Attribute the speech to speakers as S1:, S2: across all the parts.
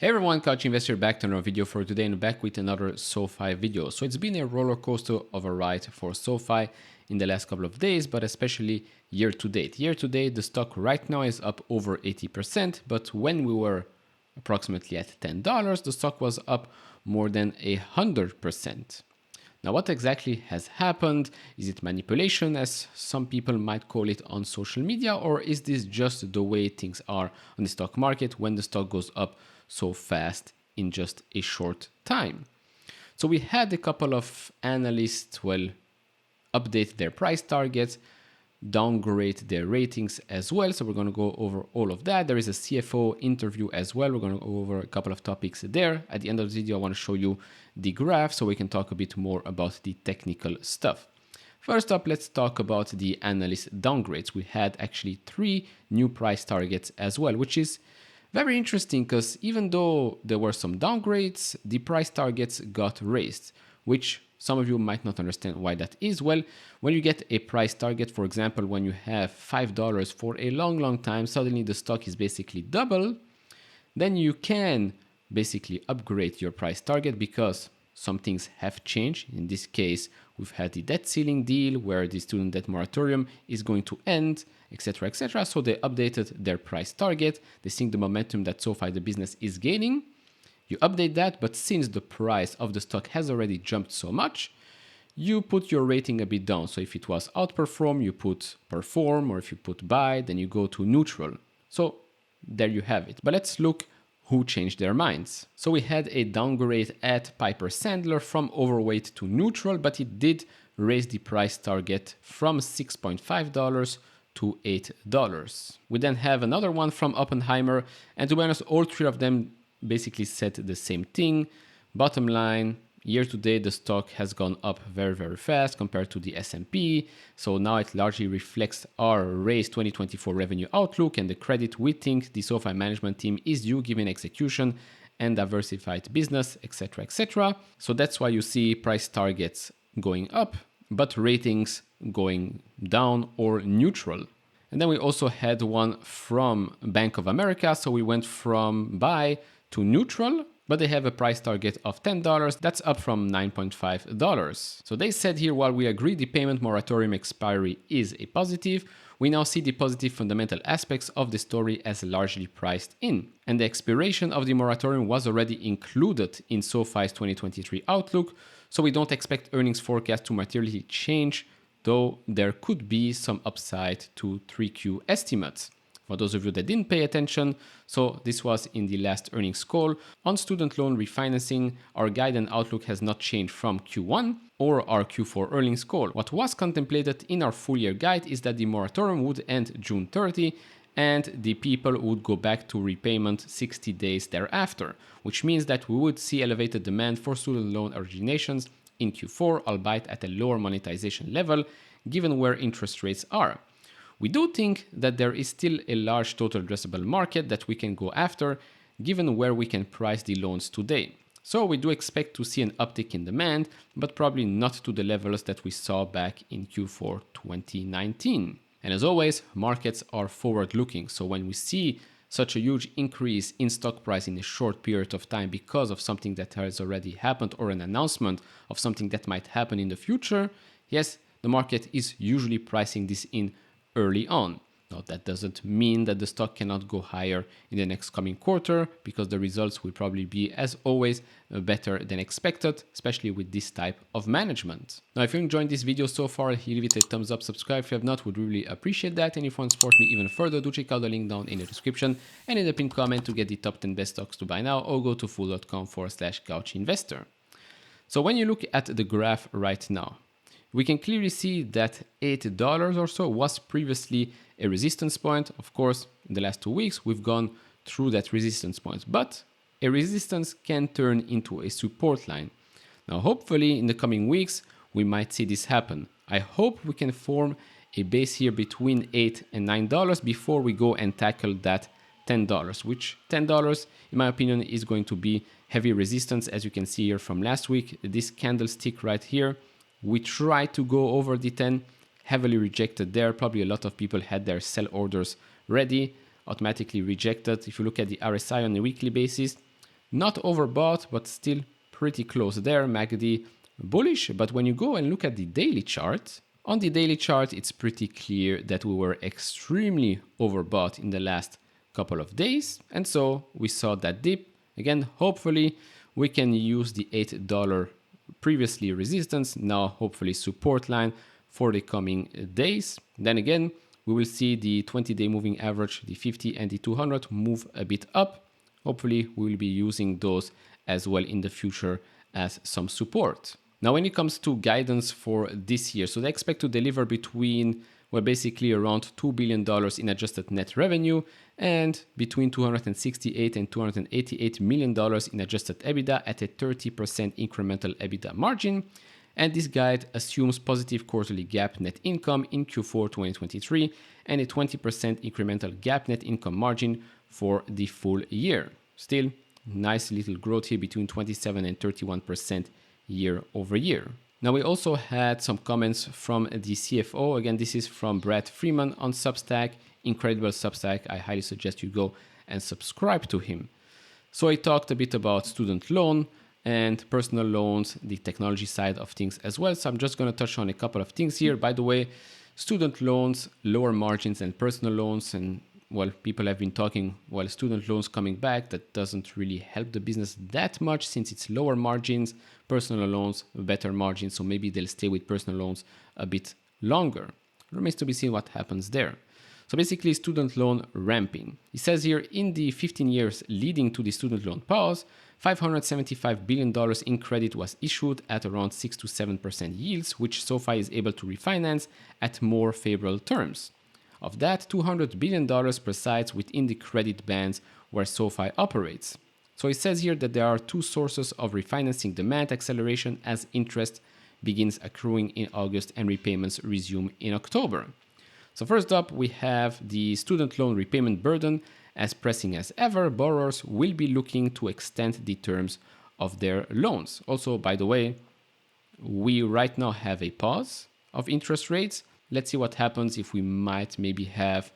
S1: Hey everyone, Couch Investor back to another video for today and back with another SoFi video. So it's been a roller coaster of a ride for SoFi in the last couple of days, but especially year to date. Year to date, the stock right now is up over 80%, but when we were approximately at $10, the stock was up more than 100%. Now, what exactly has happened? Is it manipulation, as some people might call it on social media, or is this just the way things are on the stock market when the stock goes up so fast in just a short time? So we had a couple of analysts, update their price targets, downgrade their ratings as well. So we're going to go over all of that. There is a CFO interview as well. We're going to go over a couple of topics there. At the end of the video, I want to show you the graph so we can talk a bit more about the technical stuff. First up, let's talk about the analyst downgrades. We had actually 3 new price targets as well, which is very interesting because even though there were some downgrades, the price targets got raised, which some of you might not understand why that is. Well, when you get a price target, for example, when you have $5 for a long time, suddenly the stock is basically double, then you can basically upgrade your price target because some things have changed. In this case, we've had the debt ceiling deal where the student debt moratorium is going to end, etc., etc. So they updated their price target. They think the momentum that SoFi, the business, is gaining. You update that, but since the price of the stock has already jumped so much, you put your rating a bit down. So if it was outperform, you put perform, or if you put buy, then you go to neutral. So there you have it. But let's look who changed their minds. So we had a downgrade at Piper Sandler from overweight to neutral, but it did raise the price target from $6.5 to $8. We then have another one from Oppenheimer, and to be honest, all 3 of them basically said the same thing. Bottom line, year to date, the stock has gone up very fast compared to the S&P. So now it largely reflects our raised 2024 revenue outlook and the credit we think the SoFi management team is due given execution and diversified business, etc., etc. So that's why you see price targets going up, but ratings going down or neutral. And then we also had one from Bank of America. So we went from buy to neutral, but they have a price target of $10. That's up from $9.5. So they said here, while we agree the payment moratorium expiry is a positive, we now see the positive fundamental aspects of the story as largely priced in. And the expiration of the moratorium was already included in SoFi's 2023 outlook, so we don't expect earnings forecast to materially change, though there could be some upside to 3Q estimates. For those of you that didn't pay attention, so this was in the last earnings call. On student loan refinancing, our guide and outlook has not changed from Q1 or our Q4 earnings call. What was contemplated in our full year guide is that the moratorium would end June 30 and the people would go back to repayment 60 days thereafter, which means that we would see elevated demand for student loan originations in Q4, albeit at a lower monetization level, given where interest rates are. We do think that there is still a large total addressable market that we can go after, given where we can price the loans today. So we do expect to see an uptick in demand, but probably not to the levels that we saw back in Q4 2019. And as always, markets are forward-looking. So when we see such a huge increase in stock price in a short period of time because of something that has already happened or an announcement of something that might happen in the future, yes, the market is usually pricing this in early on. Now, that doesn't mean that the stock cannot go higher in the next coming quarter, because the results will probably be, as always, better than expected, especially with this type of management. Now, if you enjoyed this video so far, leave it a thumbs up, subscribe if you have not, would really appreciate that. And if you want to support me even further, do check out the link down in the description and in the pinned comment to get the top 10 best stocks to buy now, or go to fool.com/couchinvestor. So when you look at the graph right now, we can clearly see that $8 or so was previously a resistance point. Of course, in the last 2 weeks, we've gone through that resistance point, but a resistance can turn into a support line. Now, hopefully in the coming weeks, we might see this happen. I hope we can form a base here between $8 and $9 before we go and tackle that $10, which $10, in my opinion, is going to be heavy resistance. As you can see here from last week, this candlestick right here, we tried to go over the 10, heavily rejected there. Probably a lot of people had their sell orders ready, automatically rejected. If you look at the RSI on a weekly basis, Not overbought, but still pretty close there. MACD bullish, but when you go and look at the daily chart, on the daily chart, it's pretty clear that we were extremely overbought in the last couple of days. And so we saw that dip. Again, hopefully we can use the $8 previously resistance, now hopefully support line for the coming days. Then again, we will see the 20-day moving average, the 50 and the 200 move a bit up. Hopefully we will be using those as well in the future as some support. Now, when it comes to guidance for this year, so they expect to deliver between, well, basically around $2 billion in adjusted net revenue and between $268 and $288 million in adjusted EBITDA at a 30% incremental EBITDA margin. And this guide assumes positive quarterly GAAP net income in Q4 2023 and a 20% incremental GAAP net income margin for the full year. Still, nice little growth here between 27 and 31% year over year. Now, we also had some comments from the CFO. Again, this is from Brad Freeman on Substack. Incredible Substack. I highly suggest you go and subscribe to him. So I talked a bit about student loan and personal loans, the technology side of things as well. So I'm just going to touch on a couple of things here. By the way, student loans, lower margins than personal loans. And well, people have been talking, well, student loans coming back, that doesn't really help the business that much since it's lower margins, personal loans, better margins. So maybe they'll stay with personal loans a bit longer. Remains to be seen what happens there. So basically, student loan ramping. It says here, in the 15 years leading to the student loan pause, $575 billion in credit was issued at around 6 to 7% yields, which SoFi is able to refinance at more favorable terms. Of that, $200 billion resides within the credit bands where SoFi operates. So it says here that there are two sources of refinancing demand acceleration as interest begins accruing in August and repayments resume in October. So first up, we have the student loan repayment burden. As pressing as ever, borrowers will be looking to extend the terms of their loans. Also, by the way, we right now have a pause of interest rates. Let's see what happens if we might maybe have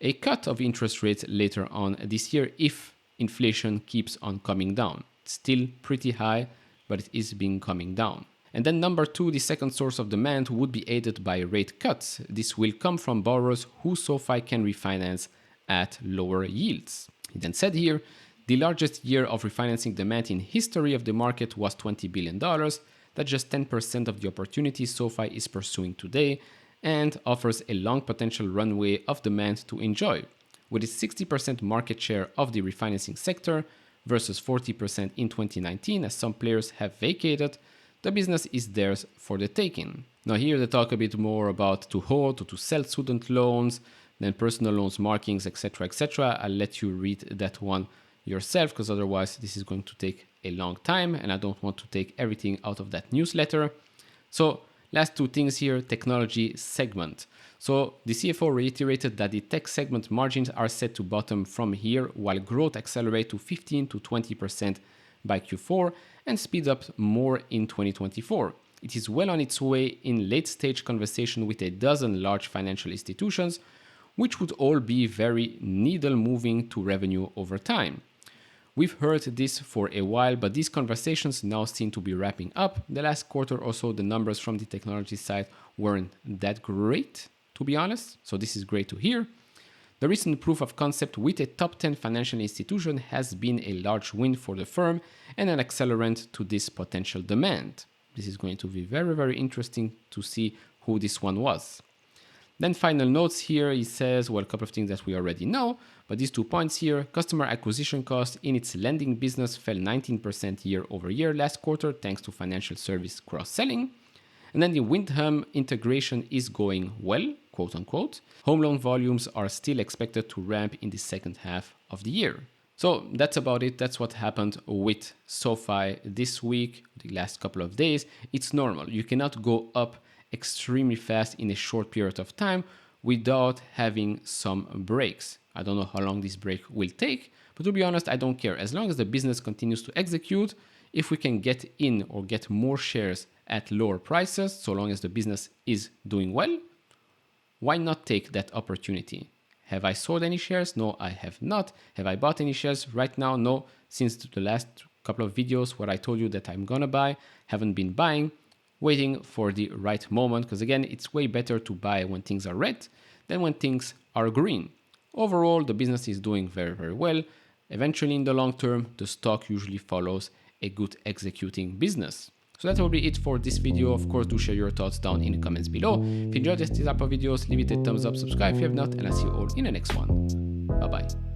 S1: a cut of interest rates later on this year if inflation keeps on coming down. It's still pretty high, but it is being coming down. And then number two, the second source of demand would be aided by rate cuts. This will come from borrowers who SoFi can refinance at lower yields. He then said here, the largest year of refinancing demand in history of the market was $20 billion. That's just 10% of the opportunities SoFi is pursuing today and offers a long potential runway of demand to enjoy. With its 60% market share of the refinancing sector versus 40% in 2019, as some players have vacated, the business is theirs for the taking. Now here they talk a bit more about to hold or to sell student loans, then personal loans, markings, etc., etc. I'll let you read that one yourself because otherwise this is going to take a long time and I don't want to take everything out of that newsletter. So last two things here, technology segment. So the CFO reiterated that the tech segment margins are set to bottom from here while growth accelerate to 15 to 20% by Q4 and speed up more in 2024. It is well on its way in late-stage conversation with a dozen large financial institutions, which would all be very needle-moving to revenue over time. We've heard this for a while, but these conversations now seem to be wrapping up. The last quarter or so, the numbers from the technology side weren't that great, to be honest, so this is great to hear. The recent proof of concept with a top 10 financial institution has been a large win for the firm and an accelerant to this potential demand. This is going to be very, very interesting to see who this one was. Then final notes here, he says, well, a couple of things that we already know, but these 2 points here, customer acquisition cost in its lending business fell 19% year over year last quarter thanks to financial service cross-selling. And then the Windham integration is going well, quote unquote. Home loan volumes are still expected to ramp in the second half of the year. So that's about it. That's what happened with SoFi this week, the last couple of days. It's normal. You cannot go up extremely fast in a short period of time without having some breaks. I don't know how long this break will take, but to be honest, I don't care. As long as the business continues to execute, if we can get in or get more shares at lower prices, so long as the business is doing well, why not take that opportunity? Have I sold any shares? No, I have not. Have I bought any shares right now? No. since the last couple of videos where I told you that I'm gonna buy, haven't been buying, waiting for the right moment, because again, it's way better to buy when things are red than when things are green. Overall, the business is doing very, very well. Eventually, in the long term, the stock usually follows a good executing business. So that will be it for this video. Of course, do share your thoughts down in the comments below. If you enjoyed this type of videos, leave it a thumbs up, subscribe if you have not, and I'll see you all in the next one. Bye-bye.